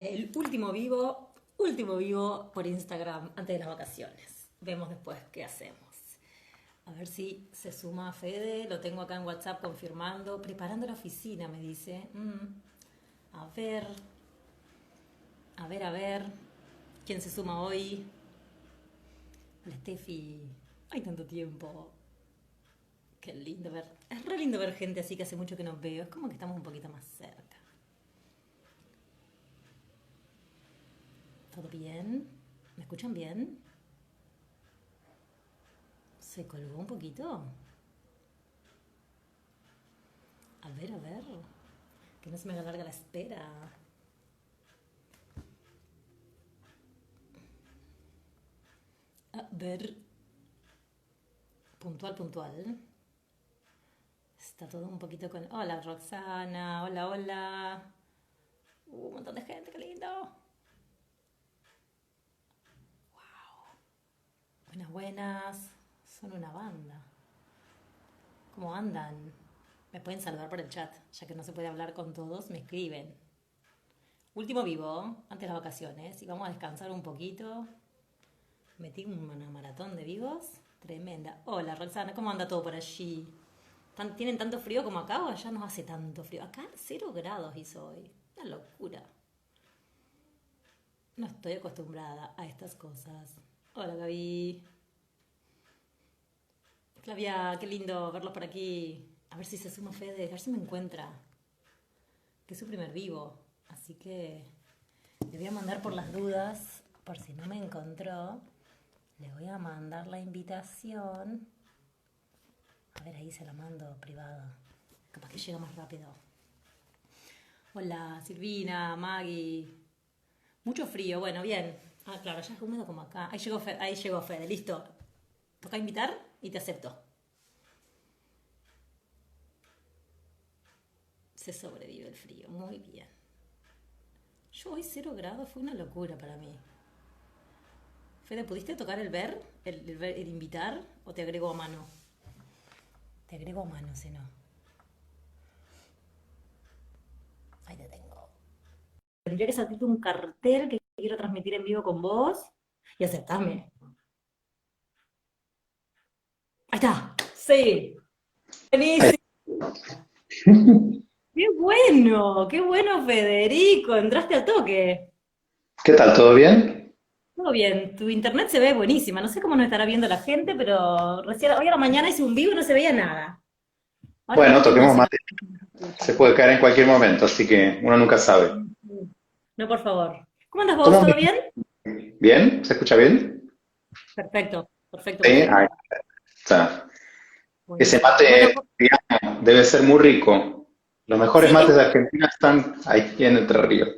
El último vivo por Instagram antes de las vacaciones. Vemos después qué hacemos. A ver si se suma Fede, lo tengo acá en WhatsApp confirmando. Preparando la oficina, me dice. A ver, a ver. ¿Quién se suma hoy? La Steffi. Hay tanto tiempo. Qué lindo ver. Es re lindo ver gente así que hace mucho que no veo. Es como que estamos un poquito más cerca. ¿Todo bien? ¿Me escuchan bien? ¿Se colgó un poquito? A ver. Que no se me haga larga la espera. A ver. Puntual, puntual. Está todo un poquito con... Hola, Roxana. Hola, hola. Un montón de gente, qué lindo. Buenas, buenas. Son una banda. ¿Cómo andan? Me pueden saludar por el chat, ya que no se puede hablar con todos, me escriben. Último vivo, antes de las vacaciones, y vamos a descansar un poquito. Metí una maratón de vivos, tremenda. Hola Roxana, ¿cómo anda todo por allí? ¿Tienen tanto frío como acá o allá no hace tanto frío? Acá 0 grados hizo hoy. Una locura. No estoy acostumbrada a estas cosas. Hola Gaby. Flavia, qué lindo verlos por aquí. A ver si se suma Fede, a ver si me encuentra. Que es su primer vivo. Así que le voy a mandar por las dudas, por si no me encontró. Le voy a mandar la invitación. A ver, ahí se la mando privada. Capaz que llega más rápido. Hola, Silvina, Maggie. Mucho frío, bueno, bien. Ah, claro, ya es húmedo como acá. Ahí llegó Fede, listo. Toca invitar y te acepto. Se sobrevive el frío, muy bien. Yo hoy 0 grados fue una locura para mí. Fede, ¿pudiste tocar el ver, el invitar o te agrego a mano? Te agrego a mano, si no. Ahí te tengo. Tendría que salirte un cartel que quiero transmitir en vivo con vos y aceptame. Ahí está. Sí. Buenísimo. Qué bueno, Federico. Entraste al toque. ¿Qué tal? ¿Todo bien? Todo bien. Tu internet se ve buenísima. No sé cómo nos estará viendo la gente, pero recién hoy a la mañana hice un vivo y no se veía nada. Ahora Bueno, escucho toquemos música. mate. Se puede caer en cualquier momento, así que uno nunca sabe. No, por favor. ¿Cómo andas vos? ¿Cómo? ¿Todo bien? ¿Bien? ¿Se escucha bien? Perfecto, perfecto, Sí, ahí perfecto. está. Ese Buenísimo. Bueno, mate italiano debe ser muy rico. Los mejores sí, mates de Argentina están ahí en Entre Ríos,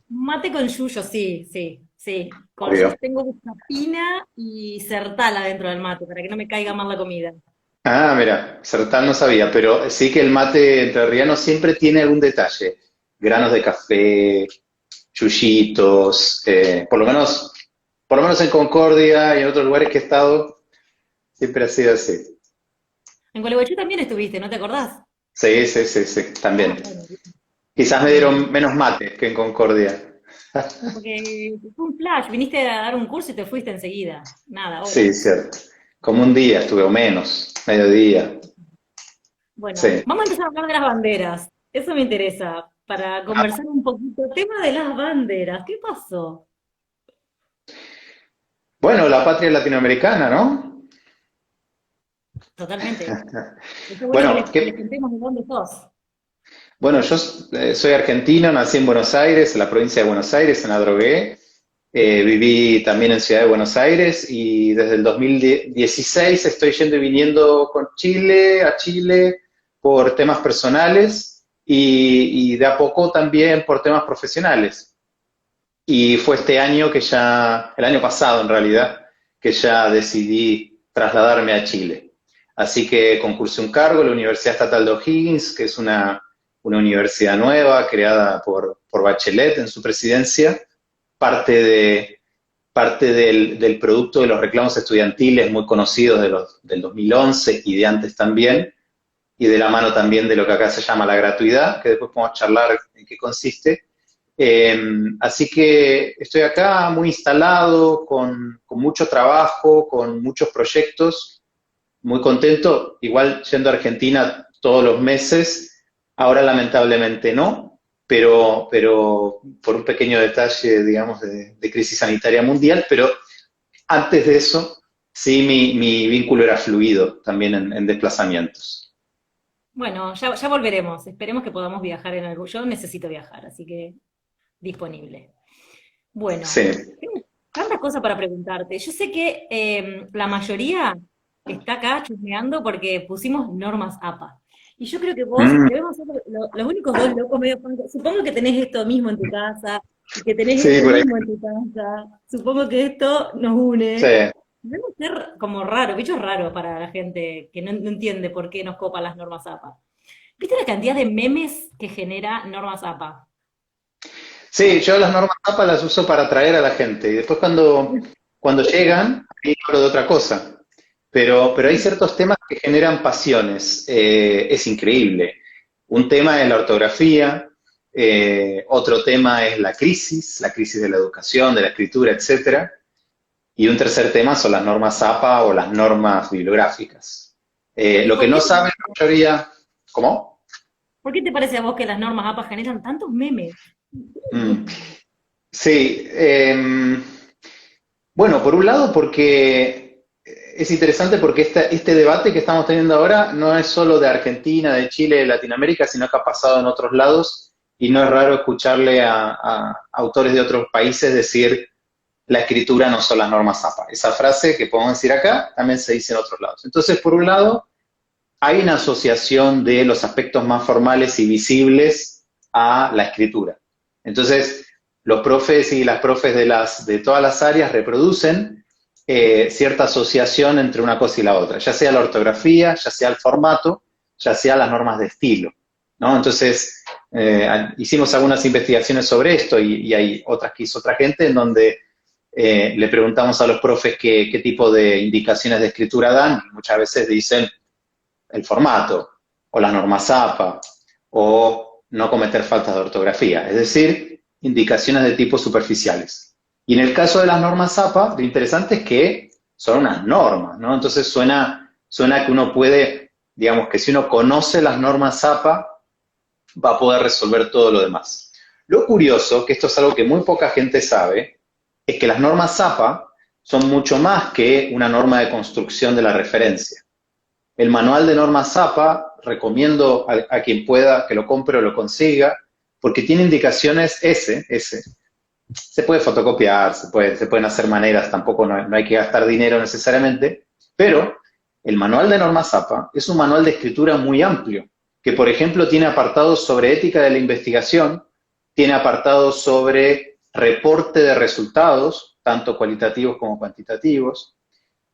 mate con yuyo, sí, sí, sí. obvio. Tengo buscapina y sertala dentro del mate para que no me caiga mal la comida. Ah, mira, Sertán no sabía, pero sí que el mate entrerriano siempre tiene algún detalle. Granos de café, yuyitos, por lo menos en Concordia y en otros lugares que he estado, siempre ha sido así. En Gualeguaychú también estuviste, ¿no te acordás? Sí, sí, sí, sí, Ah, también. bueno, Quizás me bien. dieron menos mate que en Concordia. Porque fue un flash, viniste a dar un curso y te fuiste enseguida. Nada, Sí, horas. cierto. Como un día estuve, o menos, mediodía. Bueno, Sí. vamos a empezar a hablar de las banderas. Eso me interesa, para Ah, conversar un poquito. Tema de las banderas, ¿qué pasó? bueno, la patria latinoamericana, ¿no? Totalmente. Está bueno Bueno, que les contemos de dónde sos. bueno, yo soy argentino, nací en Buenos Aires, en la provincia de Buenos Aires, en Adrogué. Viví también en Ciudad de Buenos Aires y desde el 2016 estoy yendo y viniendo a Chile, por temas personales y de a poco también por temas profesionales. Y fue este año el año pasado en realidad, que ya decidí trasladarme a Chile. Así que concursé un cargo en la Universidad Estatal de O'Higgins, que es una universidad nueva creada por Bachelet en su presidencia, parte del producto de los reclamos estudiantiles muy conocidos del 2011 y de antes también, y de la mano también de lo que acá se llama la gratuidad, que después podemos charlar en qué consiste. Así que estoy acá muy instalado, con mucho trabajo, con muchos proyectos, muy contento, igual yendo a Argentina todos los meses, ahora lamentablemente no, pero por un pequeño detalle, digamos, de crisis sanitaria mundial, pero antes de eso, sí, mi vínculo era fluido también en desplazamientos. Bueno, ya volveremos. Esperemos que podamos viajar en algún. Yo necesito viajar, así que disponible. Bueno, Sí. tengo tantas cosas para preguntarte. Yo sé que la mayoría está acá chusmeando porque pusimos normas APA. Y yo creo que vos Mm, debemos ser los únicos dos locos medio punk. Supongo que tenés esto mismo en tu casa y que tenés sí, esto por ahí. mismo en tu casa. Supongo que esto nos Sí. une. Debemos ser como raros, bichos raros para la gente que no entiende por qué nos copan las normas APA. ¿Viste la cantidad de memes que genera normas APA? Sí, yo las normas APA las uso para atraer a la gente y después cuando llegan, ahí hablo de otra cosa. Pero hay ciertos temas que generan pasiones. Es increíble. Un tema es la ortografía, otro tema es la crisis de la educación, de la escritura, etcétera. Y un tercer tema son las normas APA o las normas bibliográficas. ¿Y Lo que por no qué sabe la mayoría, ¿cómo? ¿Por qué te parece a vos que las normas APA generan tantos memes? Mm, sí, bueno, por un lado porque es interesante porque este debate que estamos teniendo ahora no es solo de Argentina, de Chile, de Latinoamérica, sino que ha pasado en otros lados y no es raro escucharle a autores de otros países decir la escritura no son las normas APA. Esa frase que podemos decir acá también se dice en otros lados. Entonces, por un lado, hay una asociación de los aspectos más formales y visibles a la escritura. Entonces, los profes y las profes de todas las áreas reproducen cierta asociación entre una cosa y la otra, ya sea la ortografía, ya sea el formato, ya sea las normas de estilo, ¿no? Entonces, hicimos algunas investigaciones sobre esto y hay otras que hizo otra gente en donde le preguntamos a los profes qué tipo de indicaciones de escritura dan y muchas veces dicen el formato, o las normas APA, o no cometer faltas de ortografía, es decir, indicaciones de tipo superficiales. Y en el caso de las normas APA, lo interesante es que son unas normas, ¿no? Entonces suena que uno puede, digamos que si uno conoce las normas APA, va a poder resolver todo lo demás. Lo curioso, que esto es algo que muy poca gente sabe, es que las normas APA son mucho más que una norma de construcción de la referencia. El manual de normas ZAPA, recomiendo a quien pueda que lo compre o lo consiga, porque tiene indicaciones S. Se puede fotocopiar, se pueden hacer maneras, tampoco no hay que gastar dinero necesariamente, pero el manual de normas ZAPA es un manual de escritura muy amplio, que por ejemplo tiene apartados sobre ética de la investigación, tiene apartados sobre reporte de resultados, tanto cualitativos como cuantitativos.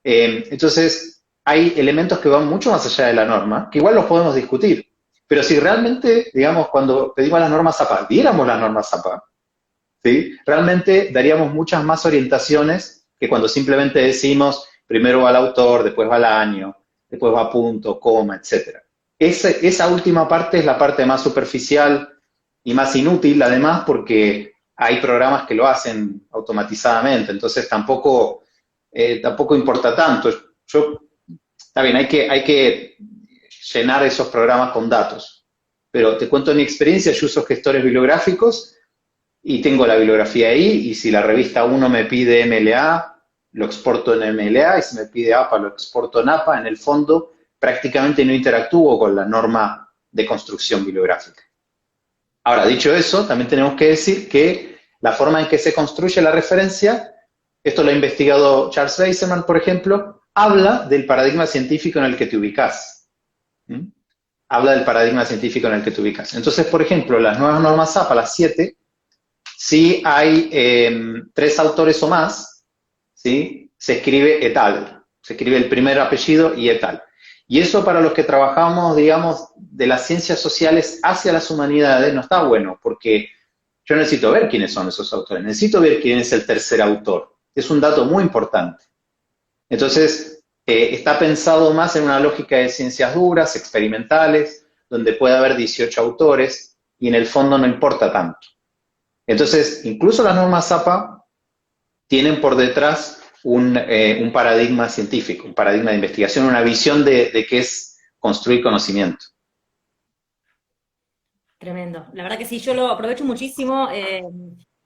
Entonces, hay elementos que van mucho más allá de la norma, que igual los podemos discutir. Pero si realmente, digamos, cuando pedimos las normas APA, diéramos las normas APA, ¿sí? Realmente daríamos muchas más orientaciones que cuando simplemente decimos primero va el autor, después va el año, después va punto, coma, etcétera. Esa última parte es la parte más superficial y más inútil, además, porque hay programas que lo hacen automatizadamente, entonces tampoco importa tanto. Está bien, hay que llenar esos programas con datos, pero te cuento mi experiencia, yo uso gestores bibliográficos y tengo la bibliografía ahí, y si la revista uno me pide MLA, lo exporto en MLA, y si me pide APA, lo exporto en APA. En el fondo, prácticamente no interactúo con la norma de construcción bibliográfica. Ahora, dicho eso, también tenemos que decir que la forma en que se construye la referencia, esto lo ha investigado Charles Weiseman, por ejemplo, habla del paradigma científico en el que te ubicas. ¿Mm? Habla del paradigma científico en el que te ubicas. Entonces, por ejemplo, las nuevas normas APA, las 7, si hay 3 autores o más, ¿sí? Se escribe et al. Se escribe el primer apellido y et al. Y eso para los que trabajamos, digamos, de las ciencias sociales hacia las humanidades no está bueno, porque yo necesito ver quiénes son esos autores, necesito ver quién es el tercer autor. Es un dato muy importante. Entonces, está pensado más en una lógica de ciencias duras, experimentales, donde puede haber 18 autores y en el fondo no importa tanto. Entonces, incluso las normas APA tienen por detrás un paradigma científico, un paradigma de investigación, una visión de qué es construir conocimiento. Tremendo. La verdad que sí, yo lo aprovecho muchísimo.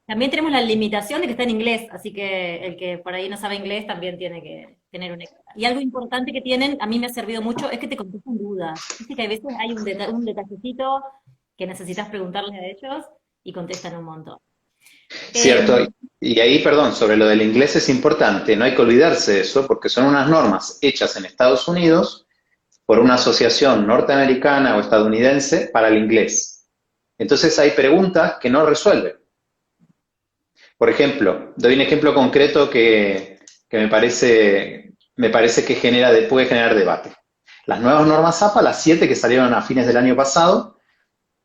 También tenemos la limitación de que está en inglés, así que el que por ahí no sabe inglés también tiene que tener un extra. Y algo importante que tienen, a mí me ha servido mucho, es que te contestan dudas. Viste que a veces hay un detallecito que necesitas preguntarles a ellos y contestan un montón. Cierto, Em, y ahí, perdón, sobre lo del inglés es importante, no hay que olvidarse de eso, porque son unas normas hechas en Estados Unidos por una asociación norteamericana o estadounidense para el inglés. Entonces hay preguntas que no resuelven. Por ejemplo, doy un ejemplo concreto que me parece que puede generar debate. Las nuevas normas APA, las 7 que salieron a fines del año pasado,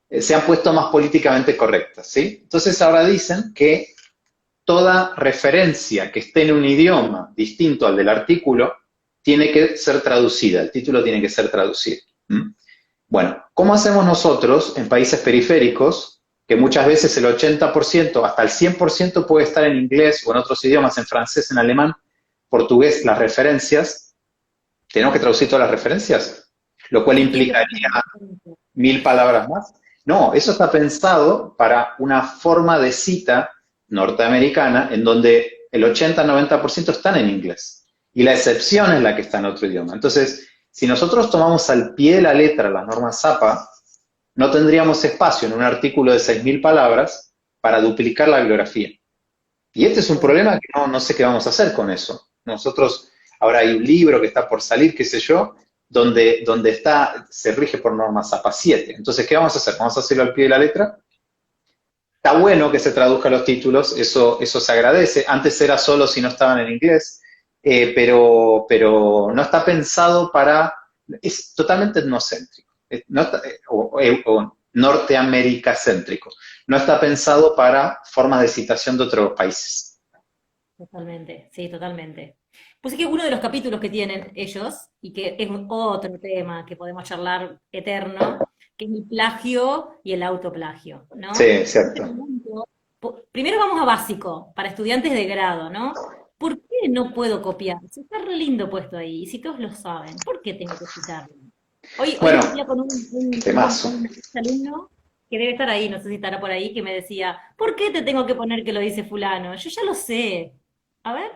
se han puesto más políticamente correctas, ¿sí? Entonces ahora dicen que toda referencia que esté en un idioma distinto al del artículo tiene que ser traducida, el título tiene que ser traducido. ¿Mm? Bueno, ¿cómo hacemos nosotros en países periféricos, que muchas veces el 80%, hasta el 100% puede estar en inglés o en otros idiomas, en francés, en alemán, portugués, las referencias? ¿Tenemos que traducir todas las referencias? Lo cual no entiendo implicaría cuál es la diferencia. 1000 palabras más. No, eso está pensado para una forma de cita norteamericana en donde el 80-90% están en inglés. Y la excepción es la que está en otro idioma. Entonces, si nosotros tomamos al pie de la letra las normas APA, no tendríamos espacio en un artículo de 6000 palabras para duplicar la bibliografía. Y este es un problema que no sé qué vamos a hacer con eso. Nosotros, ahora hay un libro que está por salir, qué sé yo, donde se rige por normas APA 7. Entonces, ¿qué vamos a hacer? ¿Vamos a hacerlo al pie de la letra? Está bueno que se traduzcan los títulos, eso se agradece. Antes era solo si no estaban en inglés, pero no está pensado es totalmente etnocéntrico, o norteamericacéntrico. No está pensado para formas de citación de otros países. Totalmente, sí, totalmente. Pues es que uno de los capítulos que tienen ellos, y que es otro tema que podemos charlar eterno, que es el plagio y el autoplagio, ¿no? Sí, Yo te cierto. pregunto, primero vamos a básico, para estudiantes de grado, ¿no? ¿Por qué no puedo copiar? Si está re lindo puesto ahí, y si todos lo saben, ¿por qué tengo que citarlo? Hoy Bueno, discutía con temazo. un alumno que debe estar ahí, no sé si estará por ahí, que me decía, ¿por qué te tengo que poner que lo dice fulano? Yo ya lo sé. A ver.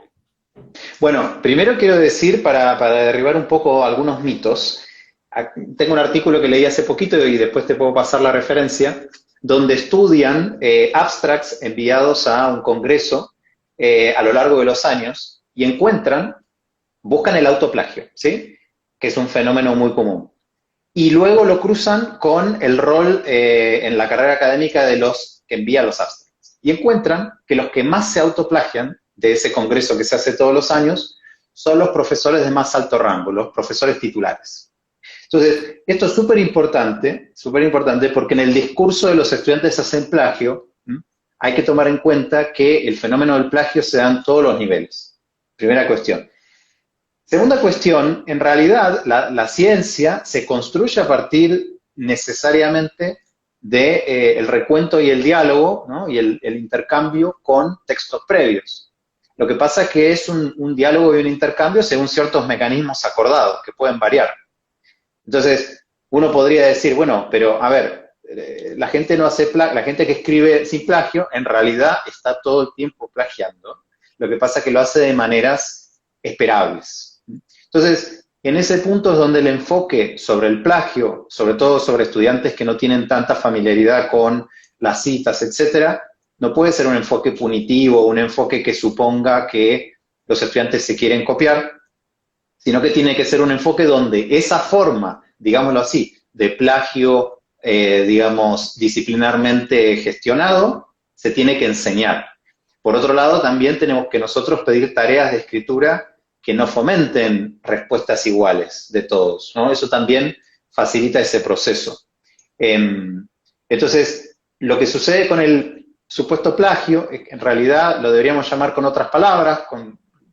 Bueno, primero quiero decir, para derribar un poco algunos mitos, tengo un artículo que leí hace poquito y después te puedo pasar la referencia, donde estudian abstracts enviados a un congreso a lo largo de los años y buscan el autoplagio, ¿sí? Que es un fenómeno muy común. Y luego lo cruzan con el rol en la carrera académica de los que envían los abstracts. Y encuentran que los que más se autoplagian de ese congreso que se hace todos los años son los profesores de más alto rango, los profesores titulares. Entonces, esto es súper importante porque en el discurso de los estudiantes hacen plagio, hay que tomar en cuenta que el fenómeno del plagio se da en todos los niveles. Primera cuestión. Segunda cuestión, en realidad la ciencia se construye a partir necesariamente del recuento y el diálogo, ¿no? Y el intercambio con textos previos. Lo que pasa es que es un diálogo y un intercambio según ciertos mecanismos acordados que pueden variar. Entonces, uno podría decir, bueno, pero a ver, la gente no hace la gente que escribe sin plagio, en realidad está todo el tiempo plagiando. Lo que pasa es que lo hace de maneras esperables. Entonces, en ese punto es donde el enfoque sobre el plagio, sobre todo sobre estudiantes que no tienen tanta familiaridad con las citas, etcétera, no puede ser un enfoque punitivo, un enfoque que suponga que los estudiantes se quieren copiar, sino que tiene que ser un enfoque donde esa forma, digámoslo así, de plagio, digamos, disciplinarmente gestionado, se tiene que enseñar. Por otro lado, también tenemos que nosotros pedir tareas de escritura que no fomenten respuestas iguales de todos, ¿no? Eso también facilita ese proceso. Entonces, lo que sucede con el supuesto plagio, en realidad lo deberíamos llamar con otras palabras,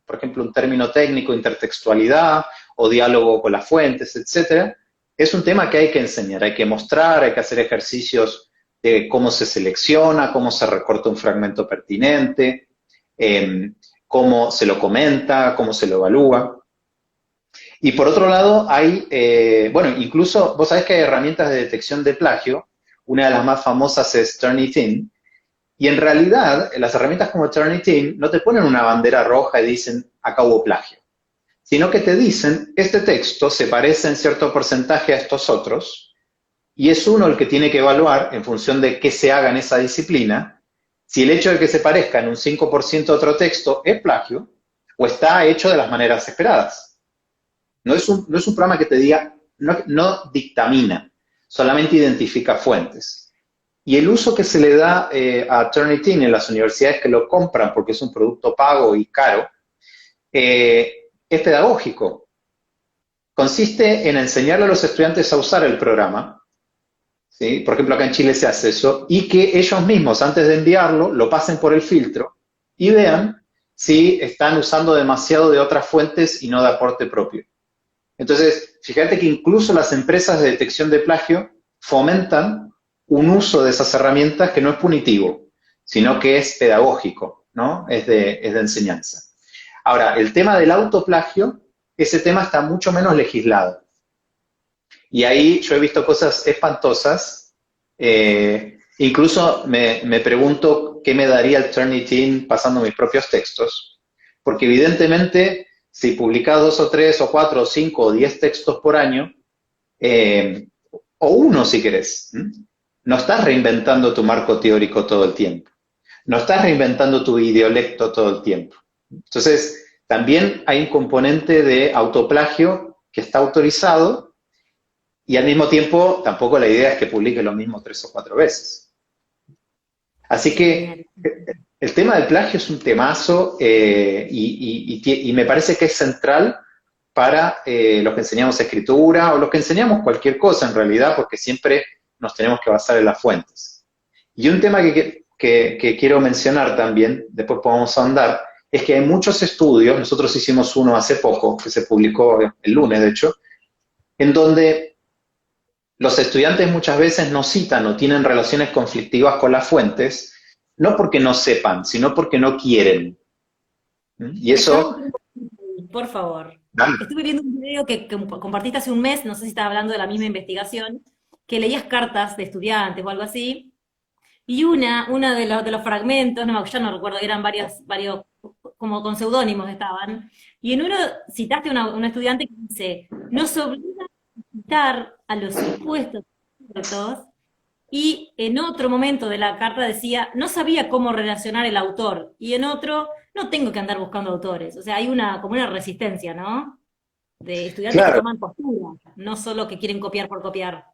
por ejemplo, un término técnico, intertextualidad o diálogo con las fuentes, etcétera. Es un tema que hay que enseñar, hay que mostrar, hay que hacer ejercicios de cómo se selecciona, cómo se recorta un fragmento pertinente, cómo se lo comenta, cómo se lo evalúa. Y por otro lado, hay, bueno, incluso, vos sabés que hay herramientas de detección de plagio. Una de las más famosas es Turnitin. Y en realidad, las herramientas como Turnitin no te ponen una bandera roja y dicen, acá hubo plagio. Sino que te dicen, este texto se parece en cierto porcentaje a estos otros, y es uno el que tiene que evaluar, en función de qué se haga en esa disciplina, si el hecho de que se parezca en un 5% a otro texto es plagio, o está hecho de las maneras esperadas. No es un programa que te diga, no dictamina, solamente identifica fuentes. Y el uso que se le da a Turnitin en las universidades que lo compran porque es un producto pago y caro, es pedagógico. Consiste en enseñarle a los estudiantes a usar el programa, ¿sí? Por ejemplo, acá en Chile se hace eso, y que ellos mismos, antes de enviarlo, lo pasen por el filtro y vean si están usando demasiado de otras fuentes y no de aporte propio. Entonces, fíjate que incluso las empresas de detección de plagio fomentan un uso de esas herramientas que no es punitivo, sino que es pedagógico, ¿no? Es de enseñanza. Ahora, el tema del autoplagio, ese tema está mucho menos legislado. Y ahí yo he visto cosas espantosas. Incluso me pregunto qué me daría el Turnitin pasando mis propios textos. Porque evidentemente, si publicas 2 o 3 o 4 o 5 o 10 textos por año, o uno si querés, no estás reinventando tu marco teórico todo el tiempo. No estás reinventando tu idiolecto todo el tiempo. Entonces, también hay un componente de autoplagio que está autorizado y al mismo tiempo tampoco la idea es que publique lo mismo 3 o 4 veces. Así que el tema del plagio es un temazo y me parece que es central para los que enseñamos escritura o los que enseñamos cualquier cosa en realidad, porque siempre nos tenemos que basar en las fuentes. Y un tema que quiero mencionar también, después podemos ahondar, es que hay muchos estudios, nosotros hicimos uno hace poco, que se publicó el lunes de hecho, en donde los estudiantes muchas veces no citan o tienen relaciones conflictivas con las fuentes, no porque no sepan, sino porque no quieren. Y eso... Por favor. Dale. Estuve viendo un video que compartiste hace un mes, no sé si estaba hablando de la misma investigación, que leías cartas de estudiantes o algo así, y una de los fragmentos, ya no recuerdo, eran varios, como con seudónimos estaban, y en uno citaste a una estudiante que dice, nos obliga a citar a los supuestos expertos, y en otro momento de la carta decía, no sabía cómo relacionar el autor, y en otro, no tengo que andar buscando autores. O sea, hay como una resistencia, ¿no? De estudiantes que Claro, toman postura, no solo que quieren copiar por copiar.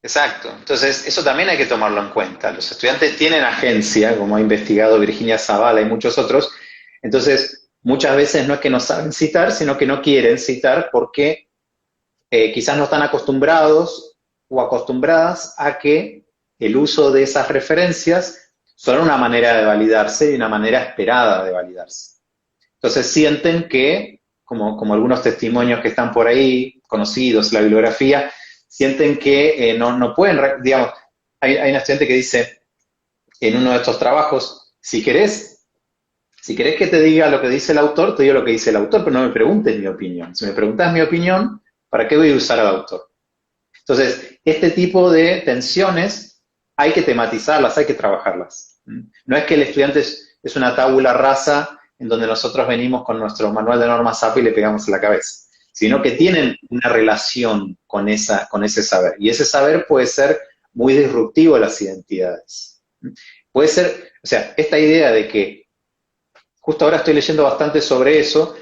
exacto. Entonces, eso también hay que tomarlo en cuenta. Los estudiantes tienen agencia, como ha investigado Virginia Zavala y muchos otros. Entonces, muchas veces no es que no saben citar, sino que no quieren citar porque quizás no están acostumbrados o acostumbradas a que el uso de esas referencias son una manera de validarse y una manera esperada de validarse. Entonces sienten que, como algunos testimonios que están por ahí, conocidos en la bibliografía, sienten que no pueden, digamos, hay una estudiante que dice en uno de estos trabajos, si querés que te diga lo que dice el autor, te digo lo que dice el autor, pero no me preguntes mi opinión. Si me preguntas mi opinión, ¿para qué voy a usar al autor? Entonces, este tipo de tensiones hay que tematizarlas, hay que trabajarlas. No es que el estudiante es una tabula rasa en donde nosotros venimos con nuestro manual de normas APA y le pegamos en la cabeza, sino que tienen una relación con ese saber. Y ese saber puede ser muy disruptivo de las identidades. Puede ser, o sea, esta idea de que, justo ahora estoy leyendo bastante sobre eso,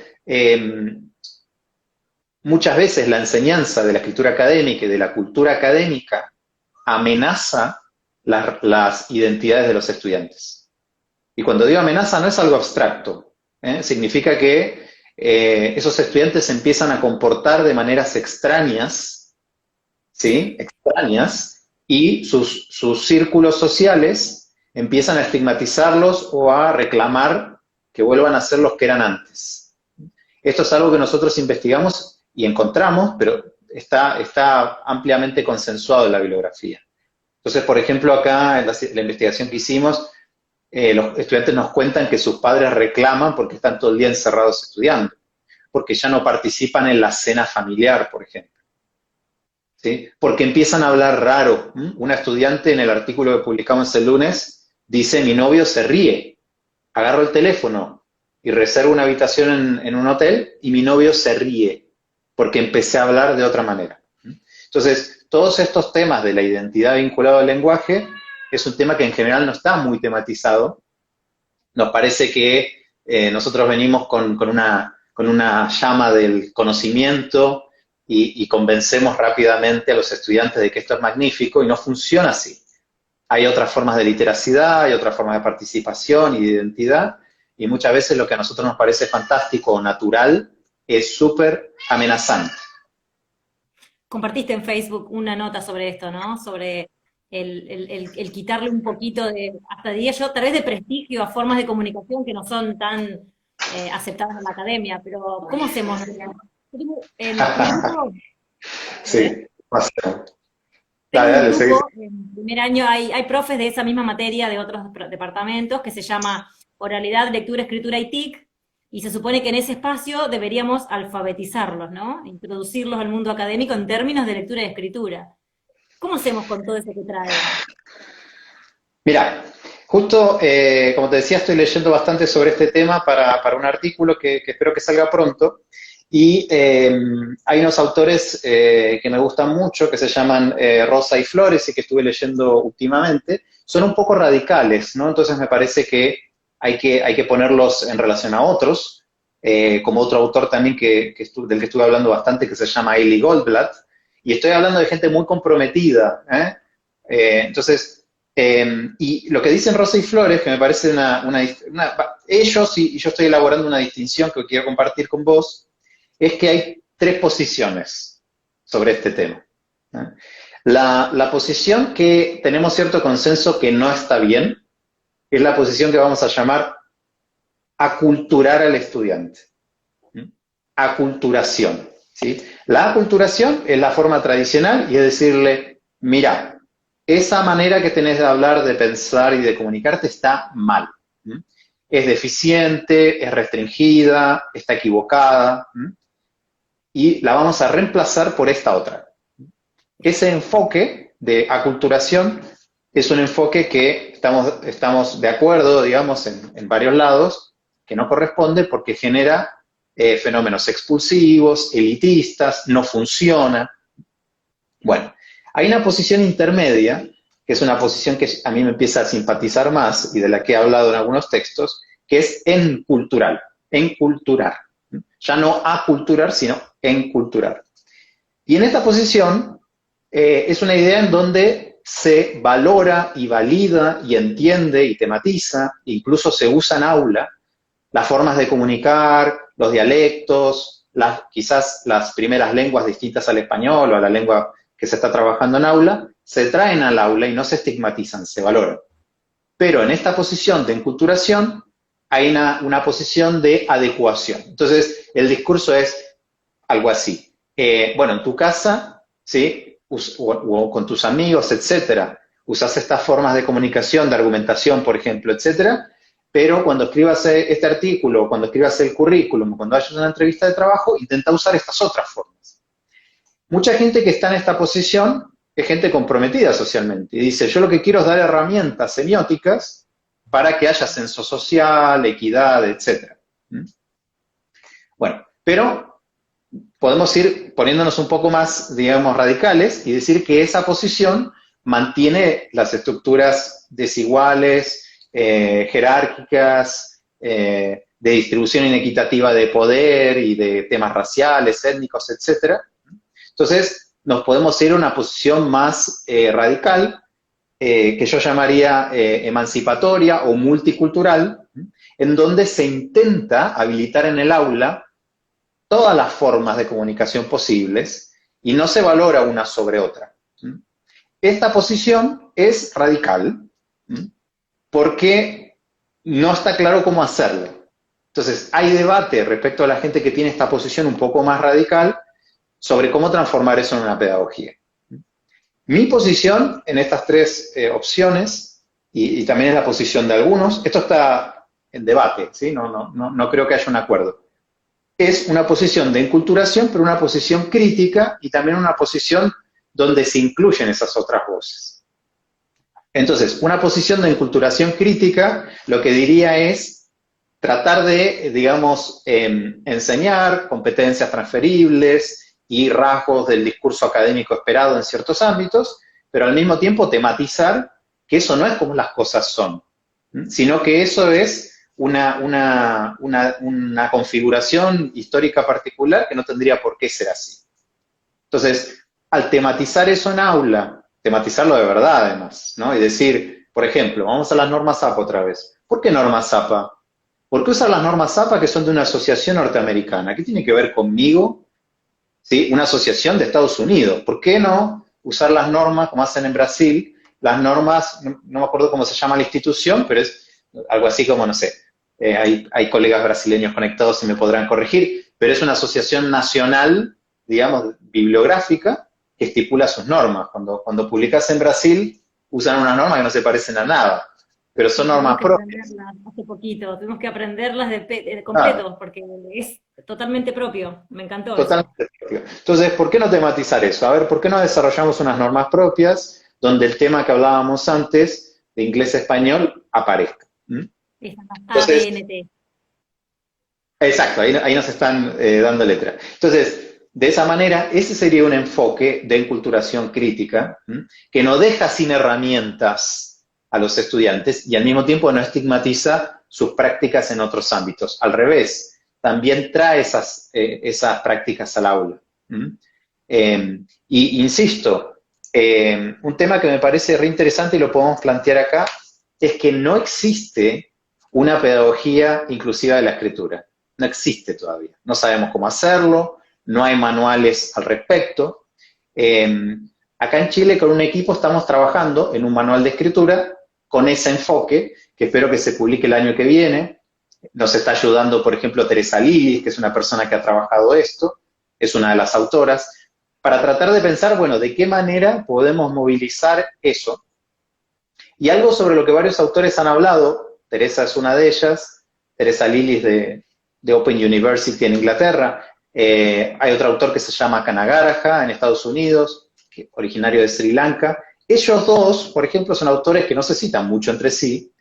muchas veces la enseñanza de la escritura académica y de la cultura académica amenaza las identidades de los estudiantes. Y cuando digo amenaza no es algo abstracto, significa que esos estudiantes se empiezan a comportar de maneras extrañas, ¿sí? Extrañas, y sus círculos sociales empiezan a estigmatizarlos o a reclamar que vuelvan a ser los que eran antes. Esto es algo que nosotros investigamos y encontramos, pero está ampliamente consensuado en la bibliografía. Entonces, por ejemplo, acá en la investigación que hicimos, los estudiantes nos cuentan que sus padres reclaman porque están todo el día encerrados estudiando, porque ya no participan en la cena familiar, por ejemplo. ¿Sí? Porque empiezan a hablar raro. Una estudiante en el artículo que publicamos el lunes dice, mi novio se ríe, agarro el teléfono y reservo una habitación en un hotel y mi novio se ríe porque empecé a hablar de otra manera. Entonces, todos estos temas de la identidad vinculada al lenguaje es un tema que en general no está muy tematizado. Nos parece que nosotros venimos con una llama del conocimiento y convencemos rápidamente a los estudiantes de que esto es magnífico y no funciona así. Hay otras formas de literacidad, hay otras formas de participación y de identidad, y muchas veces lo que a nosotros nos parece fantástico o natural es súper amenazante. Compartiste en Facebook una nota sobre esto, ¿no? Sobre el quitarle un poquito de, hasta diría yo, tal vez de prestigio a formas de comunicación que no son tan aceptadas en la academia, pero ¿cómo hacemos? En mi grupo, ¿eh? Sí, demasiado. Tengo Dale, un dale, seguí. grupo, en primer año hay profes de esa misma materia de otros departamentos que se llama Oralidad, Lectura, Escritura y TIC, y se supone que en ese espacio deberíamos alfabetizarlos, ¿no? Introducirlos al mundo académico en términos de lectura y escritura. ¿Cómo hacemos con todo eso que trae? Mira, justo, como te decía, estoy leyendo bastante sobre este tema para un artículo que espero que salga pronto. Y hay unos autores que me gustan mucho, que se llaman Rosa y Flores, y que estuve leyendo últimamente. Son un poco radicales, ¿no? Entonces me parece que hay que ponerlos en relación a otros, como otro autor también del que estuve hablando bastante, que se llama Eli Goldblatt. Y estoy hablando de gente muy comprometida, ¿eh? Entonces, y lo que dicen Rosa y Flores, que me parece ellos y yo estoy elaborando una distinción que quiero compartir con vos, es que hay tres posiciones sobre este tema. ¿No? La posición que tenemos cierto consenso que no está bien es la posición que vamos a llamar aculturar al estudiante. Aculturación. ¿Sí? La aculturación es la forma tradicional y es decirle, mira, esa manera que tenés de hablar, de pensar y de comunicarte está mal. Es deficiente, es restringida, está equivocada. Y la vamos a reemplazar por esta otra. Ese enfoque de aculturación es un enfoque que estamos de acuerdo, digamos, en varios lados, que no corresponde porque genera fenómenos expulsivos, elitistas, no funciona. Bueno, hay una posición intermedia, que es una posición que a mí me empieza a simpatizar más y de la que he hablado en algunos textos, que es encultural, enculturar. Ya no aculturar, sino enculturar. Y en esta posición es una idea en donde se valora y valida y entiende y tematiza, incluso se usa en aula, las formas de comunicar, los dialectos, quizás las primeras lenguas distintas al español o a la lengua que se está trabajando en aula, se traen al aula y no se estigmatizan, se valoran. Pero en esta posición de enculturación hay una posición de adecuación. Entonces, el discurso es algo así. Bueno, en tu casa, ¿sí? O con tus amigos, etcétera, usas estas formas de comunicación, de argumentación, por ejemplo, etcétera, pero cuando escribas este artículo, cuando escribas el currículum, cuando hayas una entrevista de trabajo, intenta usar estas otras formas. Mucha gente que está en esta posición es gente comprometida socialmente y dice, yo lo que quiero es dar herramientas semióticas para que haya censo social, equidad, etcétera. Bueno, pero podemos ir poniéndonos un poco más, digamos, radicales y decir que esa posición mantiene las estructuras desiguales, jerárquicas, de distribución inequitativa de poder y de temas raciales, étnicos, etcétera. Entonces, nos podemos ir a una posición más radical, que yo llamaría emancipatoria o multicultural, en donde se intenta habilitar en el aula todas las formas de comunicación posibles y no se valora una sobre otra. Esta posición es radical porque no está claro cómo hacerlo. Entonces, hay debate respecto a la gente que tiene esta posición un poco más radical sobre cómo transformar eso en una pedagogía. Mi posición en estas tres opciones, y también es la posición de algunos, esto está en debate, ¿sí? No creo que haya un acuerdo. Es una posición de enculturación, pero una posición crítica y también una posición donde se incluyen esas otras voces. Entonces, una posición de enculturación crítica, lo que diría es tratar de, digamos, enseñar competencias transferibles y rasgos del discurso académico esperado en ciertos ámbitos, pero al mismo tiempo tematizar que eso no es como las cosas son, sino que eso es una configuración histórica particular que no tendría por qué ser así. Entonces, al tematizar eso en aula, tematizarlo de verdad además, ¿no? Y decir, por ejemplo, vamos a las normas APA otra vez. ¿Por qué normas APA? ¿Por qué usar las normas APA que son de una asociación norteamericana? ¿Qué tiene que ver conmigo? ¿Sí? Una asociación de Estados Unidos. ¿Por qué no usar las normas, como hacen en Brasil, las normas, no me acuerdo cómo se llama la institución, pero es algo así como, no sé, hay colegas brasileños conectados y me podrán corregir, pero es una asociación nacional, digamos, bibliográfica, que estipula sus normas. Cuando publicas en Brasil, usan unas normas que no se parecen a nada, pero son normas Tuvimos que propias. aprenderlas hace poquito, tuvimos que aprenderlas de Ah, completo, porque es totalmente propio. Me encantó eso. totalmente propio. Entonces, ¿por qué no tematizar eso? A ver, ¿por qué no desarrollamos unas normas propias donde el tema que hablábamos antes, de inglés-español, aparezca? ¿Mm? Esas Entonces, ABNT. exacto, ahí nos están dando letra. Entonces, de esa manera, ese sería un enfoque de enculturación crítica, que no deja sin herramientas a los estudiantes y al mismo tiempo no estigmatiza sus prácticas en otros ámbitos. Al revés, también trae esas prácticas al aula. Y insisto, un tema que me parece re interesante y lo podemos plantear acá, es que no existe una pedagogía inclusiva de la escritura. No existe todavía. No sabemos cómo hacerlo, no hay manuales al respecto. Acá en Chile con un equipo estamos trabajando en un manual de escritura con ese enfoque, que espero que se publique el año que viene. Nos está ayudando, por ejemplo, Teresa Lilis, que es una persona que ha trabajado esto, es una de las autoras, para tratar de pensar, bueno, de qué manera podemos movilizar eso. Y algo sobre lo que varios autores han hablado, Teresa es una de ellas, Teresa Lilis de Open University en Inglaterra, hay otro autor que se llama Kanagaraja en Estados Unidos, originario de Sri Lanka. Ellos dos, por ejemplo, son autores que no se citan mucho entre sí,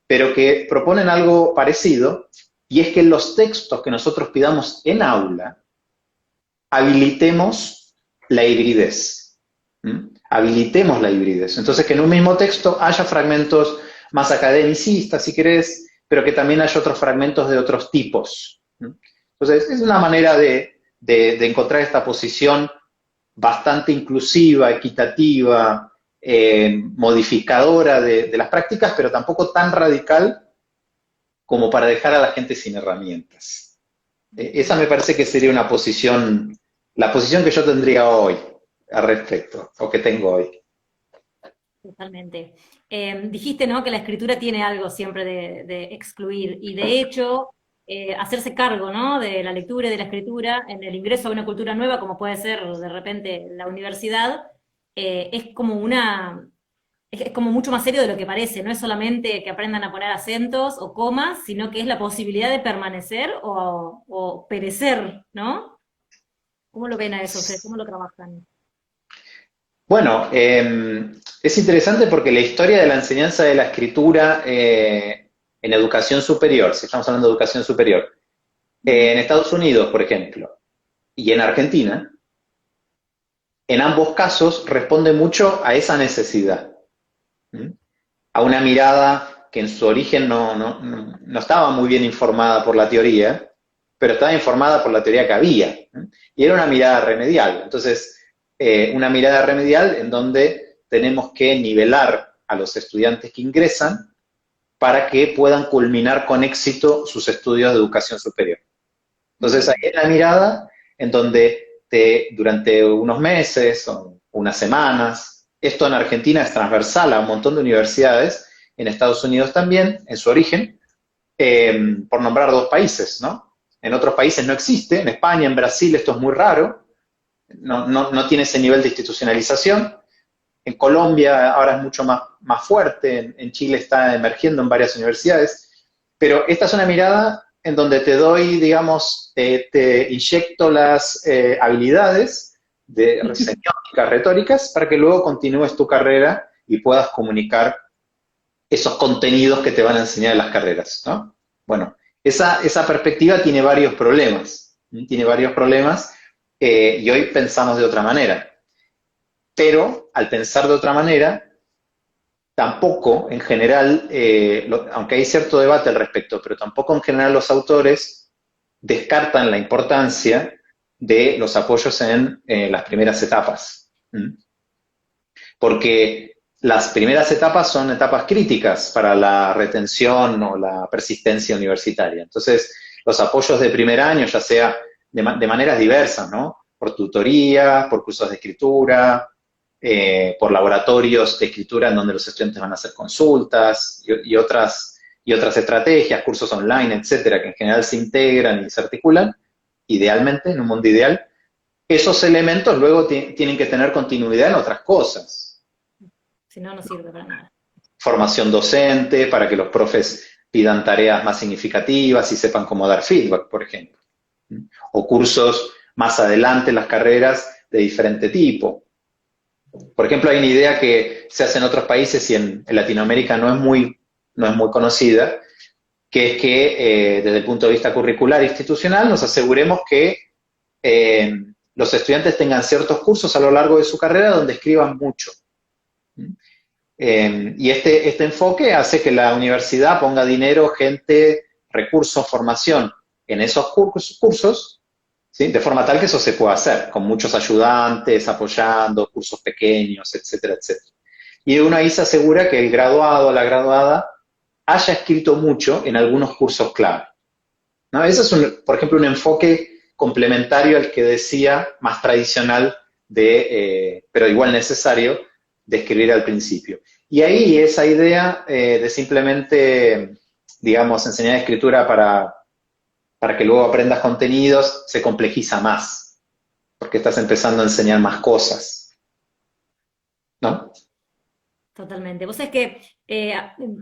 pero que proponen algo parecido, y es que los textos que nosotros pidamos en aula, habilitemos la hibridez. Habilitemos la hibridez. Entonces, que en un mismo texto haya fragmentos más academicistas, si querés, pero que también haya otros fragmentos de otros tipos. Entonces, es una manera de encontrar esta posición bastante inclusiva, equitativa, modificadora de las prácticas, pero tampoco tan radical como para dejar a la gente sin herramientas. Esa me parece que sería una posición, la posición que yo tendría hoy al respecto, o que tengo hoy. Totalmente. Dijiste, ¿no? Que la escritura tiene algo siempre de excluir y de hecho hacerse cargo, ¿no? De la lectura y de la escritura en el ingreso a una cultura nueva, como puede ser de repente la universidad, es como es como mucho más serio de lo que parece. No es solamente que aprendan a poner acentos o comas, sino que es la posibilidad de permanecer o perecer, ¿no? ¿Cómo lo ven a eso ustedes? ¿Cómo lo trabajan? Bueno, es interesante porque la historia de la enseñanza de la escritura en educación superior, si estamos hablando de educación superior, en Estados Unidos, por ejemplo, y en Argentina, en ambos casos responde mucho a esa necesidad, a una mirada que en su origen no estaba muy bien informada por la teoría, pero estaba informada por la teoría que había, y era una mirada remedial. Entonces, una mirada remedial en donde tenemos que nivelar a los estudiantes que ingresan para que puedan culminar con éxito sus estudios de educación superior. Entonces, ahí es la mirada en donde durante unos meses o unas semanas, esto en Argentina es transversal a un montón de universidades, en Estados Unidos también, en su origen, por nombrar dos países, ¿no? En otros países no existe, en España, en Brasil esto es muy raro, no tiene ese nivel de institucionalización, En Colombia ahora es mucho más fuerte, en Chile está emergiendo en varias universidades, pero esta es una mirada en donde te doy, digamos, te inyecto las habilidades de semióticas, retóricas, para que luego continúes tu carrera y puedas comunicar esos contenidos que te van a enseñar en las carreras, ¿no? Bueno, esa perspectiva tiene varios problemas, ¿sí? Tiene varios problemas y hoy pensamos de otra manera. Pero al pensar de otra manera, tampoco en general, aunque hay cierto debate al respecto, pero tampoco en general los autores descartan la importancia de los apoyos en las primeras etapas. ¿Mm? Porque las primeras etapas son etapas críticas para la retención o la persistencia universitaria. Entonces, los apoyos de primer año, ya sea de maneras diversas, ¿no? Por tutoría, por cursos de escritura, por laboratorios de escritura en donde los estudiantes van a hacer consultas y otras estrategias, cursos online, etcétera, que en general se integran y se articulan, idealmente, en un mundo ideal. Esos elementos luego tienen que tener continuidad en otras cosas. Si no, no sirve para nada. Formación docente, para que los profes pidan tareas más significativas y sepan cómo dar feedback, por ejemplo. O cursos más adelante en las carreras de diferente tipo. Por ejemplo, hay una idea que se hace en otros países y en Latinoamérica no es muy conocida, que es que desde el punto de vista curricular e institucional nos aseguremos que los estudiantes tengan ciertos cursos a lo largo de su carrera donde escriban mucho. Y este enfoque hace que la universidad ponga dinero, gente, recursos, formación en esos cursos, ¿sí? De forma tal que eso se pueda hacer, con muchos ayudantes, apoyando, cursos pequeños, etcétera, etcétera. Y uno ahí se asegura que el graduado o la graduada haya escrito mucho en algunos cursos clave, ¿no? Ese es, por ejemplo, un enfoque complementario al que decía, más tradicional, pero igual necesario, de escribir al principio. Y ahí esa idea de simplemente, digamos, enseñar escritura para que luego aprendas contenidos, se complejiza más, porque estás empezando a enseñar más cosas, ¿no? Totalmente. Vos sabés que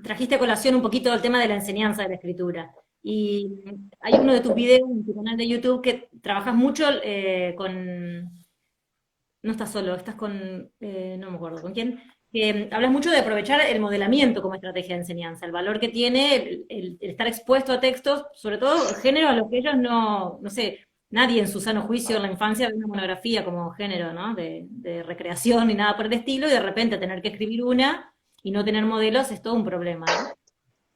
trajiste a colación un poquito el tema de la enseñanza de la escritura. Y hay uno de tus videos en tu canal de YouTube que trabajas mucho con... No estás solo, estás con... no me acuerdo con quién. Que hablas mucho de aprovechar el modelamiento como estrategia de enseñanza, el valor que tiene el estar expuesto a textos, sobre todo género a los que ellos no sé, nadie en su sano juicio en la infancia ve una monografía como género, ¿no? De recreación ni nada por el estilo, y de repente tener que escribir una y no tener modelos es todo un problema, ¿no?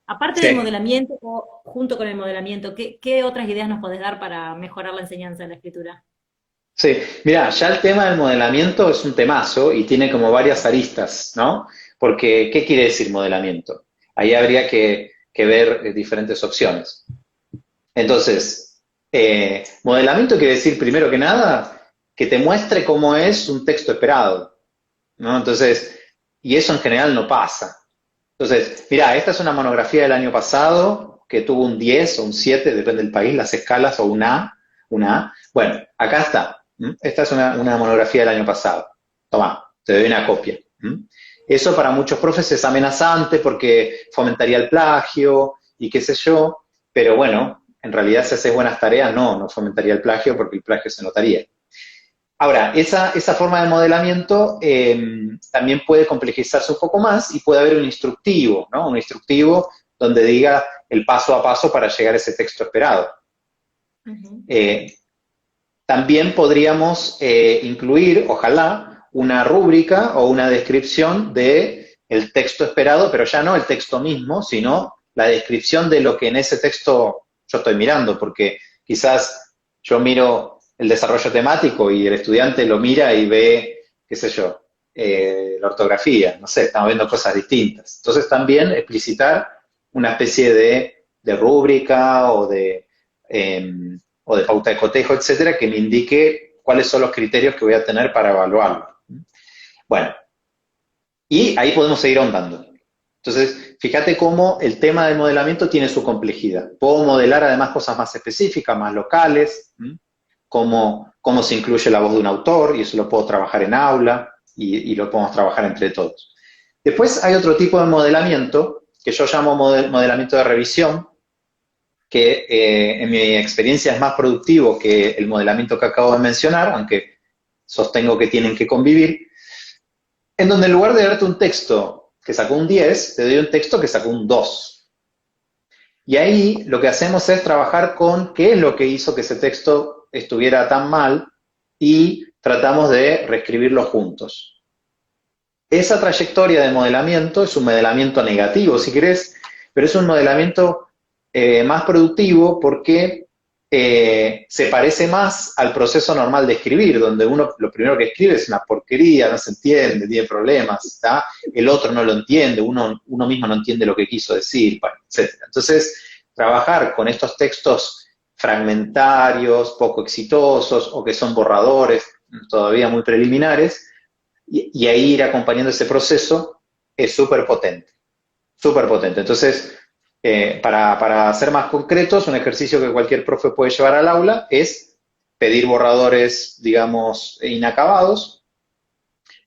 Aparte del Sí. modelamiento o junto con el modelamiento, ¿qué otras ideas nos podés dar para mejorar la enseñanza de la escritura? Sí, mira, ya el tema del modelamiento es un temazo y tiene como varias aristas, ¿no? Porque, ¿qué quiere decir modelamiento? Ahí habría que ver diferentes opciones. Entonces, modelamiento quiere decir, primero que nada, que te muestre cómo es un texto esperado, ¿no? Entonces, y eso en general no pasa. Entonces, mira, esta es una monografía del año pasado que tuvo un 10 o un 7, depende del país, las escalas, o una A. Bueno, acá está. Esta es una monografía del año pasado. Toma, te doy una copia. Eso para muchos profes es amenazante porque fomentaría el plagio y qué sé yo, pero bueno, en realidad si haces buenas tareas no fomentaría el plagio porque el plagio se notaría. Ahora, esa forma de modelamiento también puede complejizarse un poco más y puede haber un instructivo, ¿no? Un instructivo donde diga el paso a paso para llegar a ese texto esperado. Ujú. También podríamos incluir, ojalá, una rúbrica o una descripción de el texto esperado, pero ya no el texto mismo, sino la descripción de lo que en ese texto yo estoy mirando, porque quizás yo miro el desarrollo temático y el estudiante lo mira y ve, qué sé yo, la ortografía, no sé, estamos viendo cosas distintas. Entonces también explicitar una especie de rúbrica o de pauta de cotejo, etcétera, que me indique cuáles son los criterios que voy a tener para evaluarlo. Bueno, y ahí podemos seguir ahondando. Entonces, fíjate cómo el tema del modelamiento tiene su complejidad. Puedo modelar además cosas más específicas, más locales, cómo se incluye la voz de un autor, y eso lo puedo trabajar en aula. y lo podemos trabajar entre todos. Después hay otro tipo de modelamiento que yo llamo modelamiento de revisión, que en mi experiencia es más productivo que el modelamiento que acabo de mencionar, aunque sostengo que tienen que convivir, en donde en lugar de darte un texto que sacó un 10, te doy un texto que sacó un 2. Y ahí lo que hacemos es trabajar con qué es lo que hizo que ese texto estuviera tan mal y tratamos de reescribirlo juntos. Esa trayectoria de modelamiento es un modelamiento negativo, si querés, pero es un modelamiento más productivo porque se parece más al proceso normal de escribir, donde uno lo primero que escribe es una porquería, no se entiende, tiene problemas, ¿está? El otro no lo entiende, uno mismo no entiende lo que quiso decir, etc. Entonces, trabajar con estos textos fragmentarios, poco exitosos, o que son borradores, todavía muy preliminares, y ahí ir acompañando ese proceso es súper potente, súper potente. Entonces, para ser más concretos, un ejercicio que cualquier profe puede llevar al aula es pedir borradores, digamos, inacabados,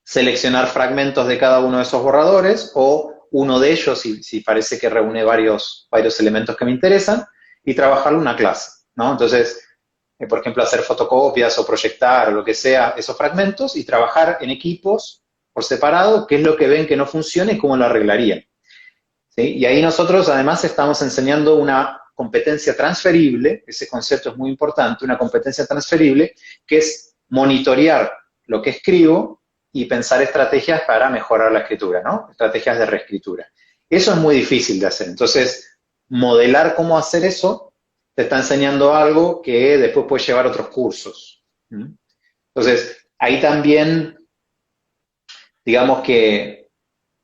seleccionar fragmentos de cada uno de esos borradores, o uno de ellos, si parece que reúne varios elementos que me interesan, y trabajarlo en una clase, ¿no? Entonces, por ejemplo, hacer fotocopias o proyectar o lo que sea esos fragmentos y trabajar en equipos por separado, qué es lo que ven que no funciona y cómo lo arreglarían. ¿Sí? Y ahí nosotros además estamos enseñando una competencia transferible, ese concepto es muy importante, una competencia transferible, que es monitorear lo que escribo y pensar estrategias para mejorar la escritura, ¿no? Estrategias de reescritura. Eso es muy difícil de hacer. Entonces, modelar cómo hacer eso te está enseñando algo que después puedes llevar a otros cursos. Entonces, ahí también, digamos que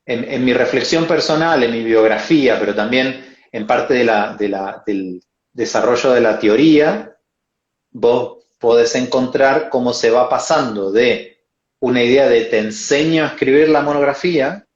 en mi reflexión personal, en mi biografía, pero también en parte del desarrollo de la teoría, vos podés encontrar cómo se va pasando de una idea de te enseño a escribir la monografía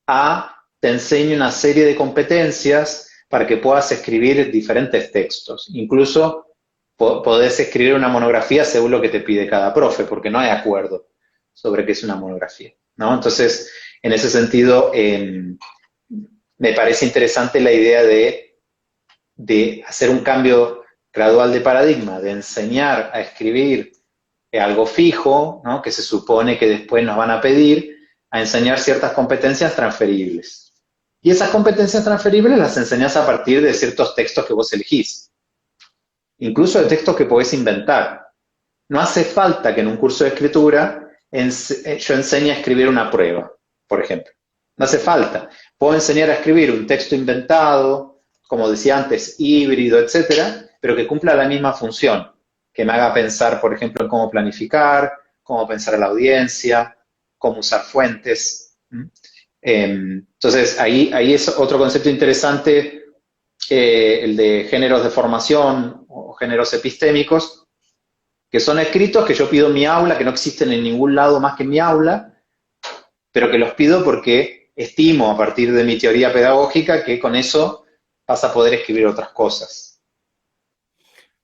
a te enseño una serie de competencias para que puedas escribir diferentes textos. Incluso podés escribir una monografía según lo que te pide cada profe, porque no hay acuerdo sobre qué es una monografía, ¿no? Entonces, en ese sentido, me parece interesante la idea de hacer un cambio gradual de paradigma, de enseñar a escribir algo fijo, ¿no? Que se supone que después nos van a pedir, a enseñar ciertas competencias transferibles. Y esas competencias transferibles las enseñás a partir de ciertos textos que vos elegís. Incluso de textos que podés inventar. No hace falta que en un curso de escritura yo enseñe a escribir una prueba, por ejemplo. No hace falta. Puedo enseñar a escribir un texto inventado, como decía antes, híbrido, etcétera, pero que cumpla la misma función. Que me haga pensar, por ejemplo, en cómo planificar, cómo pensar a la audiencia, cómo usar fuentes. Entonces, ahí es otro concepto interesante, el de géneros de formación o géneros epistémicos, que son escritos que yo pido en mi aula, que no existen en ningún lado más que en mi aula, pero que los pido porque estimo a partir de mi teoría pedagógica que con eso vas a poder escribir otras cosas.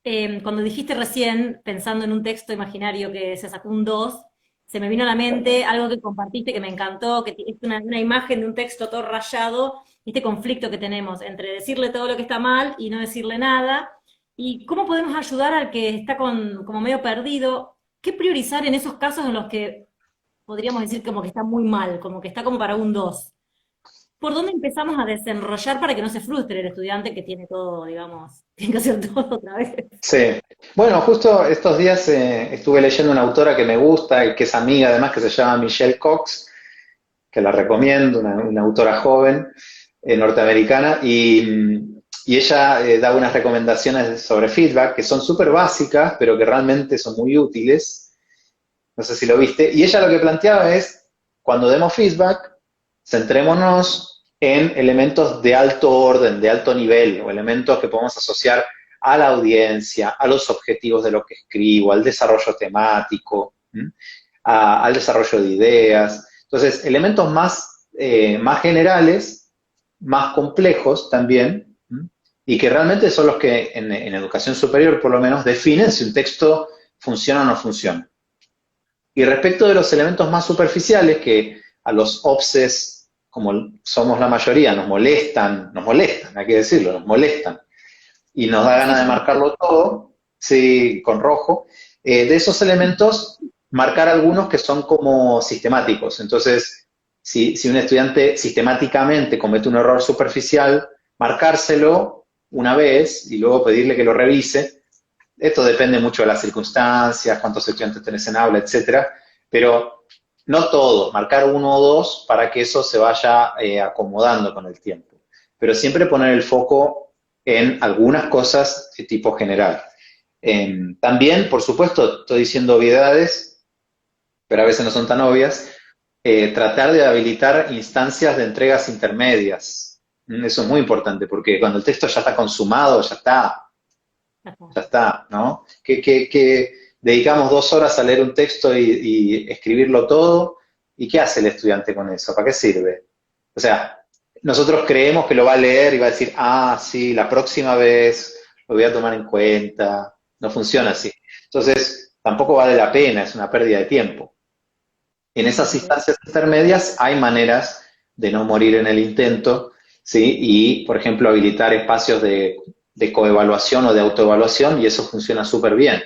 Cuando dijiste recién, pensando en un texto imaginario que se sacó un 2, se me vino a la mente algo que compartiste que me encantó, que es una imagen de un texto todo rayado, este conflicto que tenemos entre decirle todo lo que está mal y no decirle nada, y cómo podemos ayudar al que está como medio perdido, qué priorizar en esos casos en los que podríamos decir como que está muy mal, como que está como para un 2. ¿Por dónde empezamos a desenrollar para que no se frustre el estudiante que tiene todo, digamos, tiene que hacer todo otra vez? Sí. Bueno, justo estos días estuve leyendo una autora que me gusta y que es amiga además, que se llama Michelle Cox, que la recomiendo, una autora joven norteamericana, y ella da unas recomendaciones sobre feedback que son súper básicas, pero que realmente son muy útiles. No sé si lo viste. Y ella lo que planteaba es, cuando demos feedback, centrémonos en elementos de alto orden, de alto nivel, o elementos que podemos asociar a la audiencia, a los objetivos de lo que escribo, al desarrollo temático, al desarrollo de ideas. Entonces, elementos más generales, más complejos también, y que realmente son los que en educación superior, por lo menos, definen si un texto funciona o no funciona. Y respecto de los elementos más superficiales, que a los obses, como somos la mayoría, nos molestan, hay que decirlo, nos molestan, y nos da Sí, ganas de yo también. marcarlo todo, sí, con rojo, de esos elementos, marcar algunos que son como sistemáticos. Entonces, si un estudiante sistemáticamente comete un error superficial, marcárselo una vez y luego pedirle que lo revise. Esto depende mucho de las circunstancias, cuántos estudiantes tenés en aula, etcétera, pero no todos, marcar uno o dos para que eso se vaya acomodando con el tiempo. Pero siempre poner el foco en algunas cosas de tipo general. También, por supuesto, estoy diciendo obviedades, pero a veces no son tan obvias, tratar de habilitar instancias de entregas intermedias. Eso es muy importante, porque cuando el texto ya está consumado, ya está, ¿no? Que dedicamos 2 horas a leer un texto y escribirlo todo, ¿y qué hace el estudiante con eso? ¿Para qué sirve? O sea, nosotros creemos que lo va a leer y va a decir, ah, sí, la próxima vez lo voy a tomar en cuenta. No funciona así. Entonces, tampoco vale la pena, es una pérdida de tiempo. En esas Ok. instancias intermedias hay maneras de no morir en el intento, ¿sí? Y, por ejemplo, habilitar espacios de coevaluación o de autoevaluación, y eso funciona súper bien.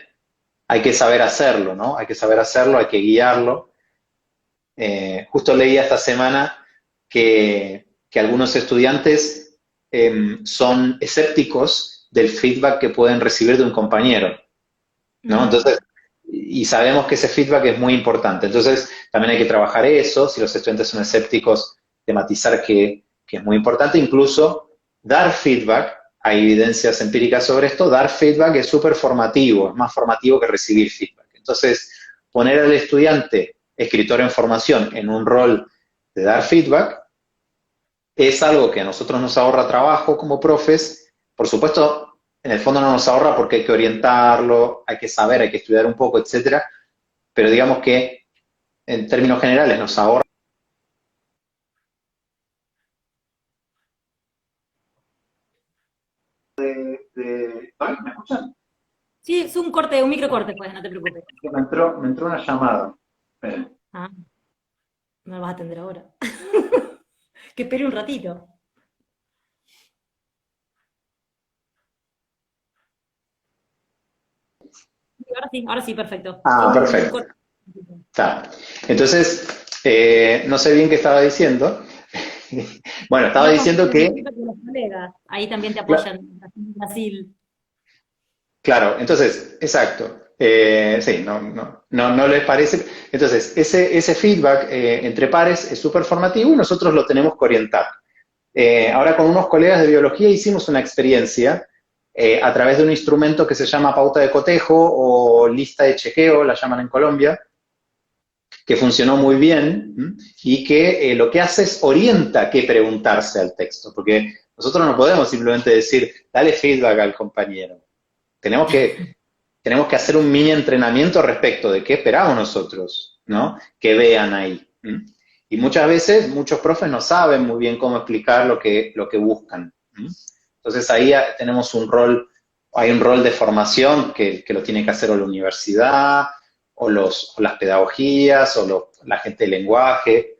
Hay que saber hacerlo, ¿no? Hay que saber hacerlo, hay que guiarlo. Justo leía esta semana que algunos estudiantes son escépticos del feedback que pueden recibir de un compañero, ¿no? Mm, Entonces, y sabemos que ese feedback es muy importante. Entonces, también hay que trabajar eso, si los estudiantes son escépticos, tematizar que es muy importante, incluso dar feedback, hay evidencias empíricas sobre esto, dar feedback es súper formativo, es más formativo que recibir feedback. Entonces, poner al estudiante, escritor en formación, en un rol de dar feedback, es algo que a nosotros nos ahorra trabajo como profes. Por supuesto, en el fondo no nos ahorra porque hay que orientarlo, hay que saber, hay que estudiar un poco, etcétera, pero digamos que en términos generales nos ahorra. ¿Ay, me escuchan? sí, es un corte, un microcorte, pues, no te preocupes. Me entró una llamada. Esperen. Ah, no lo vas a atender ahora. Que espere un ratito. Sí, ahora sí, perfecto. Fue Ah, un perfecto. corte. Está. Entonces, no sé bien qué estaba diciendo. Bueno, estaba Ibas diciendo contando el que, feedback de los colegas. Ahí también te apoyan en Brasil. claro, entonces, exacto. Sí, no les parece. Entonces, ese feedback entre pares es súper formativo y nosotros lo tenemos que orientar. Ahora con unos colegas de biología hicimos una experiencia a través de un instrumento que se llama pauta de cotejo o lista de chequeo, la llaman en Colombia, que funcionó muy bien, ¿m? Y que lo que hace es orienta qué preguntarse al texto, porque nosotros no podemos simplemente decir, dale feedback al compañero. Tenemos que, tenemos que hacer un mini entrenamiento respecto de qué esperamos nosotros, ¿no? Que vean ahí. ¿M? Y muchas veces muchos profes no saben muy bien cómo explicar lo que buscan. ¿M? Entonces ahí tenemos un rol, hay un rol de formación que lo tiene que hacer o la universidad, o las pedagogías, la gente de lenguaje.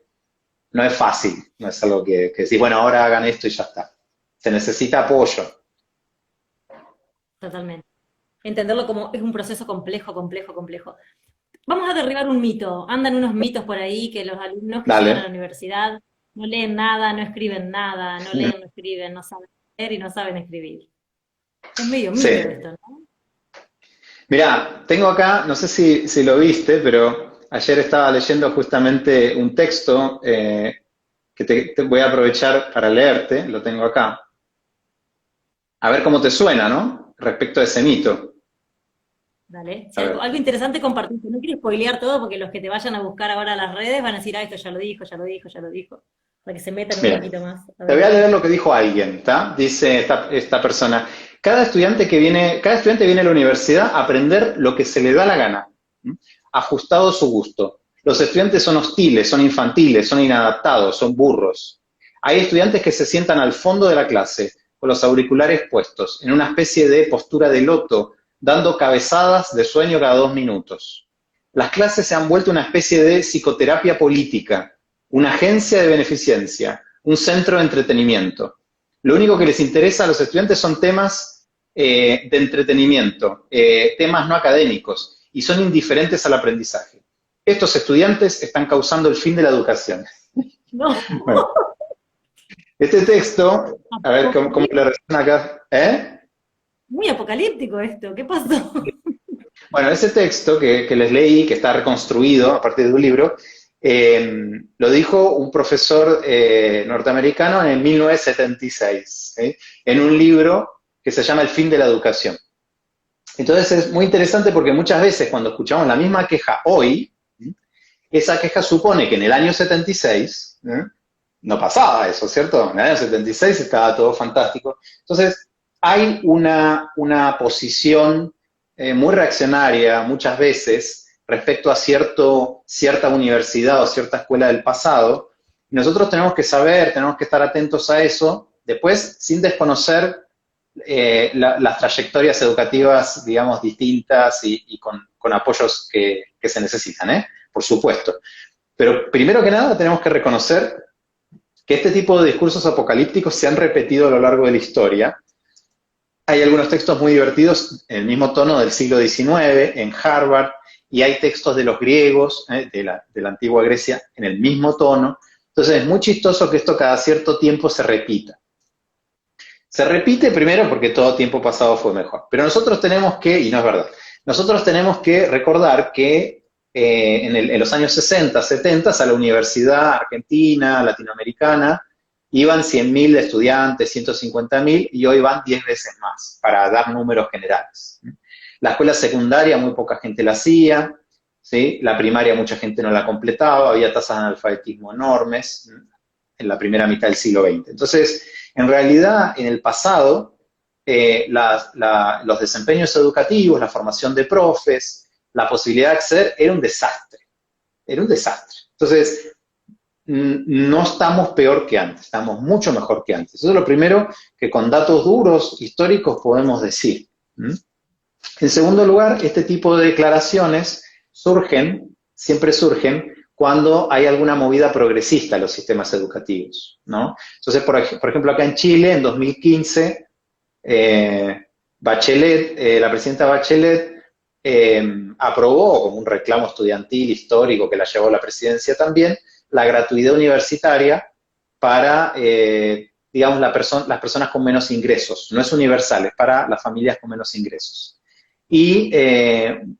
No es fácil, no es algo que decir, bueno, ahora hagan esto y ya está. Se necesita apoyo. Totalmente. Entenderlo como es un proceso complejo, complejo, complejo. Vamos a derribar un mito. Andan unos mitos por ahí que los alumnos que llegan a la Dale. universidad no leen nada, no escriben nada, no leen, no escriben, no saben leer y no saben escribir. Es medio Sí. mito esto, ¿no? Mirá, tengo acá, no sé si lo viste, pero ayer estaba leyendo justamente un texto que te voy a aprovechar para leerte, lo tengo acá. A ver cómo te suena, ¿no? Respecto a ese mito. Dale. Si A algo, ver. algo interesante compartiste. No quiero spoilear todo porque los que te vayan a buscar ahora a las redes van a decir, ah, esto ya lo dijo, ya lo dijo, ya lo dijo. Para que se metan un Mira, poquito más. A te ver, voy a leer decime. lo que dijo alguien, ¿está? Dice esta persona, cada estudiante viene a la universidad a aprender lo que se le da la gana, ¿m? Ajustado a su gusto. Los estudiantes son hostiles, son infantiles, son inadaptados, son burros. Hay estudiantes que se sientan al fondo de la clase, con los auriculares puestos, en una especie de postura de loto, dando cabezadas de sueño cada 2 minutos. las clases se han vuelto una especie de psicoterapia política, una agencia de beneficencia, un centro de entretenimiento. Lo único que les interesa a los estudiantes son temas de entretenimiento, temas no académicos, y son indiferentes al aprendizaje. Estos estudiantes están causando el fin de la educación. No, Bueno, este texto, a ver cómo le resuena acá. muy apocalíptico esto, ¿qué pasó? Bueno, ese texto que les leí, que está reconstruido a partir de un libro, lo dijo un profesor norteamericano en el 1976, ¿sí? En un libro que se llama El fin de la educación. Entonces es muy interesante porque muchas veces cuando escuchamos la misma queja hoy, ¿sí? Esa queja supone que en el año 76 no pasaba eso, ¿cierto? En el año 76 estaba todo fantástico. Entonces hay una posición muy reaccionaria muchas veces respecto a cierta universidad o cierta escuela del pasado. Y nosotros tenemos que saber, tenemos que estar atentos a eso, después sin desconocer las trayectorias educativas, digamos, distintas y con apoyos que se necesitan, por supuesto. Pero primero que nada tenemos que reconocer que este tipo de discursos apocalípticos se han repetido a lo largo de la historia. Hay algunos textos muy divertidos en el mismo tono del siglo XIX, en Harvard, y hay textos de los griegos, de la antigua Grecia, en el mismo tono. Entonces es muy chistoso que esto cada cierto tiempo se repita. Se repite primero porque todo tiempo pasado fue mejor. Pero nosotros tenemos que, y no es verdad, nosotros tenemos que recordar que en los años 60, 70, a la universidad argentina, latinoamericana, iban 100.000 estudiantes, 150.000, y hoy van 10 veces más, para dar números generales. La escuela secundaria muy poca gente la hacía, ¿sí? La primaria mucha gente no la completaba, había tasas de analfabetismo enormes en la primera mitad del siglo XX. Entonces, en realidad, en el pasado, los desempeños educativos, la formación de profes, la posibilidad de acceder, era un desastre. Era un desastre. Entonces, no estamos peor que antes, estamos mucho mejor que antes. Eso es lo primero que con datos duros, históricos, podemos decir. En segundo lugar, este tipo de declaraciones siempre surgen, cuando hay alguna movida progresista en los sistemas educativos, ¿no? Entonces, por ejemplo, acá en Chile, en 2015, Bachelet, la presidenta Bachelet, aprobó como un reclamo estudiantil histórico que la llevó a la presidencia también, la gratuidad universitaria para, digamos, las personas con menos ingresos. No es universal, es para las familias con menos ingresos. Y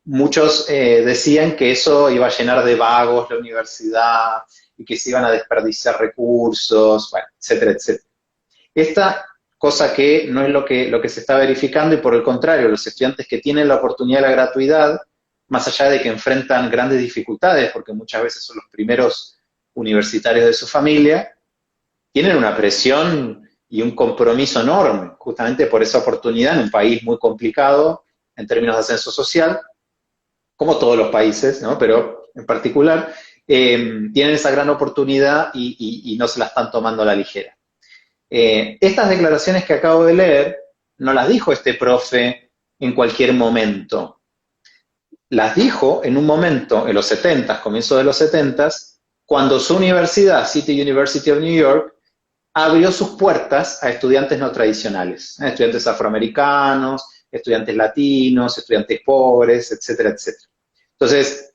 muchos decían que eso iba a llenar de vagos la universidad y que se iban a desperdiciar recursos, bueno, etcétera, etcétera. Esta cosa que no es lo que se está verificando, y por el contrario, los estudiantes que tienen la oportunidad de la gratuidad, más allá de que enfrentan grandes dificultades, porque muchas veces son los primeros universitarios de su familia, tienen una presión y un compromiso enorme, justamente por esa oportunidad en un país muy complicado en términos de ascenso social, como todos los países, ¿no? Pero en particular, tienen esa gran oportunidad y no se la están tomando a la ligera. Estas declaraciones que acabo de leer, no las dijo este profe en cualquier momento. Las dijo en un momento, en los 70, comienzo de los 70, cuando su universidad, City University of New York, abrió sus puertas a estudiantes no tradicionales, estudiantes afroamericanos, estudiantes latinos, estudiantes pobres, etcétera, etcétera. Entonces,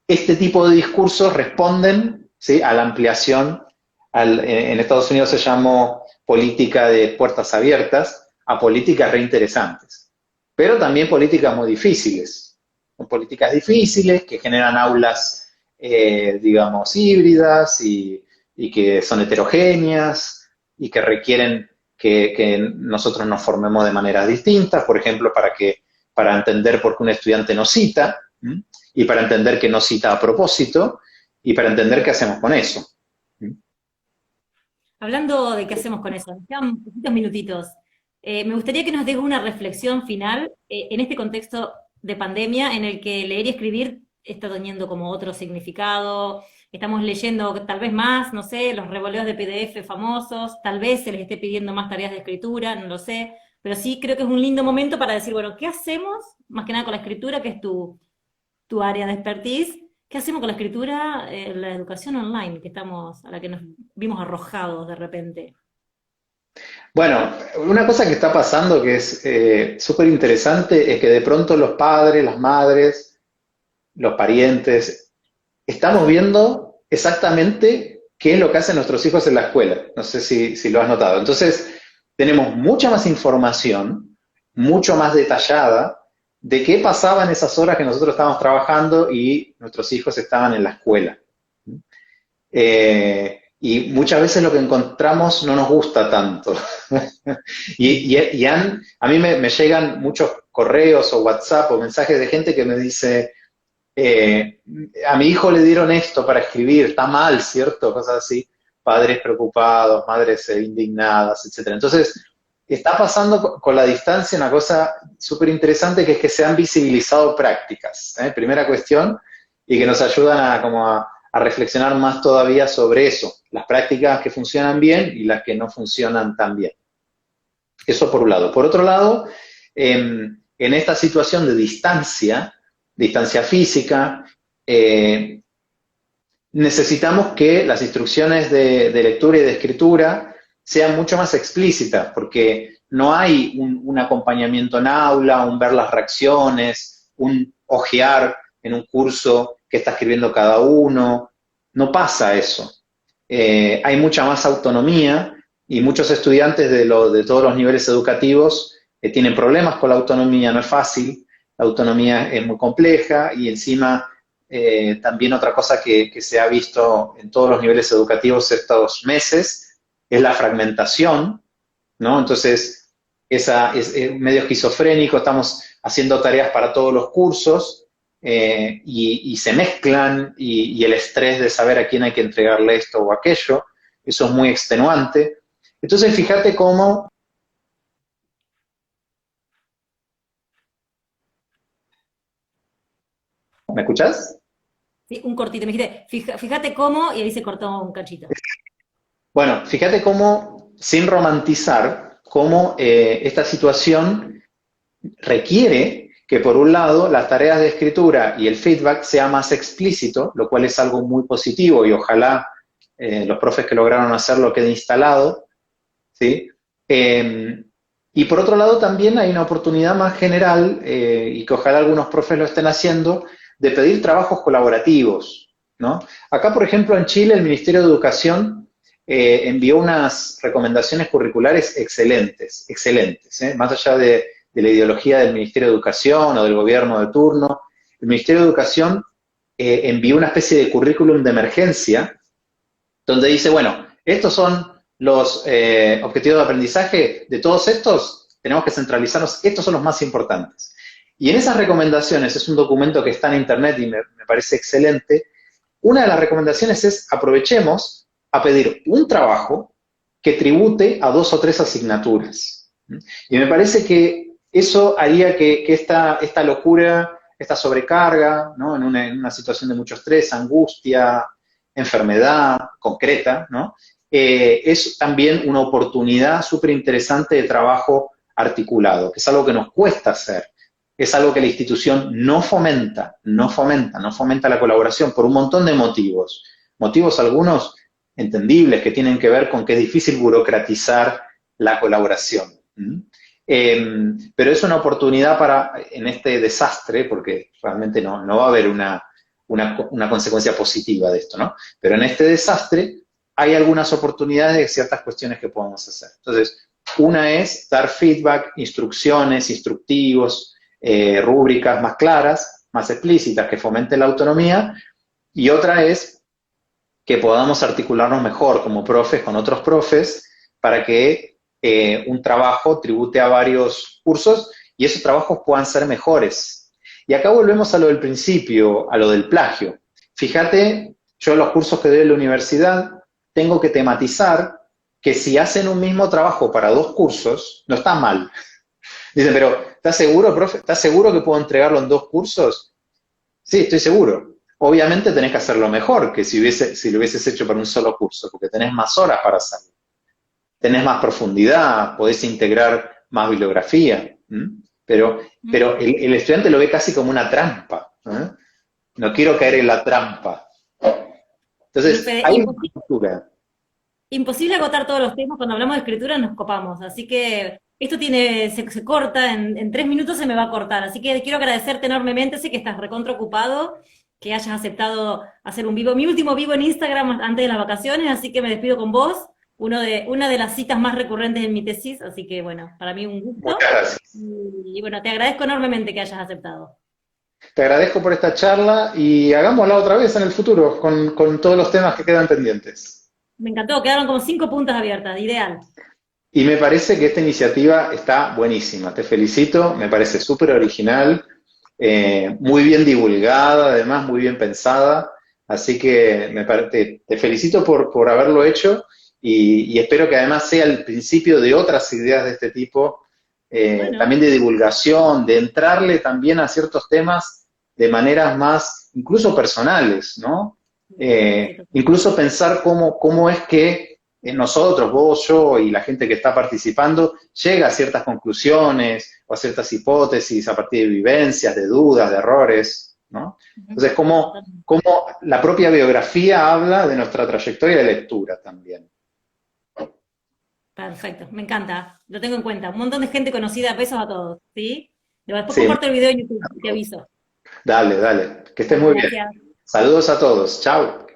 este tipo de discursos responden, ¿sí?, a la ampliación, en Estados Unidos se llamó política de puertas abiertas, a políticas reinteresantes, pero también políticas muy difíciles. Son políticas difíciles que generan aulas, digamos, híbridas y que son heterogéneas y que requieren que nosotros nos formemos de maneras distintas, por ejemplo, para entender por qué un estudiante no cita, y para entender que no cita a propósito, y para entender qué hacemos con eso. Hablando de qué hacemos con eso, nos quedan poquitos minutitos. Me gustaría que nos des una reflexión final en este contexto de pandemia en el que leer y escribir está teniendo como otro significado. Estamos leyendo tal vez más, no sé, los revoleos de PDF famosos, tal vez se les esté pidiendo más tareas de escritura, no lo sé, pero sí creo que es un lindo momento para decir, bueno, ¿qué hacemos? Más que nada con la escritura, que es tu tu área de expertise. ¿Qué hacemos con la escritura, la educación online, a la que nos vimos arrojados de repente? Bueno, una cosa que está pasando que es súper interesante es que de pronto los padres, las madres, los parientes, estamos viendo exactamente qué es lo que hacen nuestros hijos en la escuela. No sé si lo has notado. Entonces, tenemos mucha más información, mucho más detallada, de qué pasaba en esas horas que nosotros estábamos trabajando y nuestros hijos estaban en la escuela. Y muchas veces lo que encontramos no nos gusta tanto. A mí me llegan muchos correos o WhatsApp o mensajes de gente que me dice, a mi hijo le dieron esto para escribir, está mal, ¿cierto? Cosas así, padres preocupados, madres indignadas, etcétera. Entonces, está pasando con la distancia una cosa súper interesante que es que se han visibilizado prácticas, ¿eh? Primera cuestión, y que nos ayudan a reflexionar más todavía sobre eso, las prácticas que funcionan bien y las que no funcionan tan bien. Eso por un lado. Por otro lado, en esta situación de distancia física, necesitamos que las instrucciones de lectura y de escritura sean mucho más explícitas, porque no hay un acompañamiento en aula, un ver las reacciones, un ojear en un curso que está escribiendo cada uno. No pasa eso. Hay mucha más autonomía y muchos estudiantes de todos los niveles educativos tienen problemas con la autonomía, no es fácil, la autonomía es muy compleja y encima también otra cosa que se ha visto en todos los niveles educativos estos meses es la fragmentación, ¿no? Entonces, es medio esquizofrénico, estamos haciendo tareas para todos los cursos y se mezclan y el estrés de saber a quién hay que entregarle esto o aquello, eso es muy extenuante. Entonces, fíjate cómo... ¿Me escuchás? Sí, un cortito, me dijiste, fíjate cómo, y ahí se cortó un cachito. Bueno, fíjate cómo, sin romantizar, cómo esta situación requiere que, por un lado, las tareas de escritura y el feedback sea más explícito, lo cual es algo muy positivo y ojalá los profes que lograron hacerlo quede instalado, ¿sí? Y por otro lado, también hay una oportunidad más general, y que ojalá algunos profes lo estén haciendo, de pedir trabajos colaborativos, ¿no? Acá, por ejemplo, en Chile, el Ministerio de Educación envió unas recomendaciones curriculares excelentes, excelentes, ¿eh? Más allá de la ideología del Ministerio de Educación o del gobierno de turno, el Ministerio de Educación envió una especie de currículum de emergencia donde dice, bueno, estos son los objetivos de aprendizaje, de todos estos tenemos que centralizarnos, estos son los más importantes. Y en esas recomendaciones, es un documento que está en internet y me parece excelente, una de las recomendaciones es aprovechemos a pedir un trabajo que tribute a 2 o 3 asignaturas. Y me parece que eso haría que esta locura, esta sobrecarga, ¿no? En una situación de mucho estrés, angustia, enfermedad concreta, ¿no? Es también una oportunidad súper interesante de trabajo articulado, que es algo que nos cuesta hacer, es algo que la institución no fomenta la colaboración por un montón de motivos. Motivos algunos entendibles que tienen que ver con que es difícil burocratizar la colaboración. Pero es una oportunidad en este desastre, porque realmente no va a haber una consecuencia positiva de esto, ¿no? Pero en este desastre hay algunas oportunidades de ciertas cuestiones que podemos hacer. Entonces, una es dar feedback, instrucciones, instructivos, rúbricas más claras, más explícitas, que fomenten la autonomía, y otra es que podamos articularnos mejor como profes con otros profes para que un trabajo tribute a varios cursos y esos trabajos puedan ser mejores. Y acá volvemos a lo del principio, a lo del plagio. Fíjate, yo en los cursos que doy en la universidad tengo que tematizar que si hacen un mismo trabajo para 2 cursos, no está mal. Dicen, pero ¿estás seguro, profe? ¿Estás seguro que puedo entregarlo en 2 cursos? Sí, estoy seguro. Obviamente tenés que hacerlo mejor que si lo hubieses hecho para un solo curso, porque tenés más horas para hacerlo. Tenés más profundidad, podés integrar más bibliografía. Pero el estudiante lo ve casi como una trampa, ¿eh? no quiero caer en la trampa. Bueno, Entonces, Fede, hay una estructura. imposible agotar todos los temas, cuando hablamos de escritura nos copamos, así que esto se corta, en 3 minutos se me va a cortar, así que quiero agradecerte enormemente, sé que estás recontra ocupado, que hayas aceptado hacer un vivo, mi último vivo en Instagram antes de las vacaciones, así que me despido con vos, una de las citas más recurrentes en mi tesis, así que bueno, para mí un Muchas gusto, gracias. y bueno, te agradezco enormemente que hayas aceptado. Te agradezco por esta charla y hagámosla otra vez en el futuro con todos los temas que quedan pendientes. Me encantó, quedaron como 5 puntas abiertas, ideal. Y me parece que esta iniciativa está buenísima. Te felicito, me parece súper original, muy bien divulgada, además muy bien pensada. Así que te felicito por haberlo hecho y espero que además sea el principio de otras ideas de este tipo, Bueno, también de divulgación, de entrarle también a ciertos temas de maneras más, incluso personales, ¿no? sí, Incluso pensar cómo es que nosotros, vos, yo y la gente que está participando llega a ciertas conclusiones o a ciertas hipótesis a partir de vivencias, de dudas, de errores, ¿no? Entonces, totalmente. cómo la propia biografía habla de nuestra trayectoria de lectura también. Perfecto, me encanta, lo tengo en cuenta. Un montón de gente conocida, besos a todos, ¿sí? Después Sí, comparto el video en YouTube, te aviso. dale, dale. Que estés muy bien. Gracias. Saludos a todos. Chao.